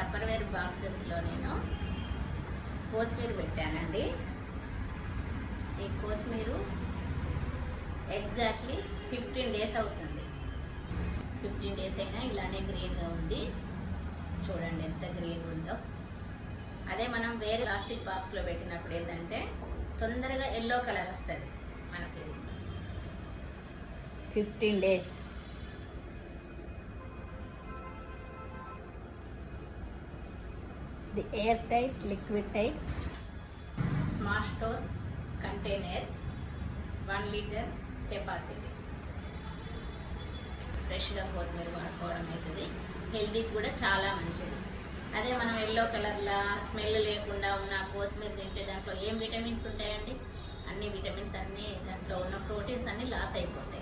Tupperware బాక్సెస్లో నేను కొత్తిమీర పెట్టానండి. ఈ కొత్తిమీర ఎగ్జాక్ట్లీ 15 డేస్ అవుతుంది. 15 డేస్ అయినా ఇలానే గ్రీన్గా ఉంది. చూడండి ఎంత గ్రీన్ ఉందో. అదే మనం వేరే ప్లాస్టిక్ బాక్స్లో పెట్టినప్పుడు ఏంటంటే తొందరగా ఎల్లో కలర్ వస్తుంది మనకి. 15 days. The air tight liquid type smart store container 1 litre capacity. ఫ్రెష్గా కొత్తిమీర వాడుకోవడం అవుతుంది. హెల్తీకి కూడా చాలా మంచిది. అదే మనం ఎల్లో కలర్లా స్మెల్ లేకుండా ఉన్న కొత్తిమీర తింటే దాంట్లో ఏం విటమిన్స్ ఉంటాయండి? అన్ని విటమిన్స్ అన్నీ దాంట్లో ఉన్న ప్రోటీన్స్ అన్నీ లాస్ అయిపోతాయి.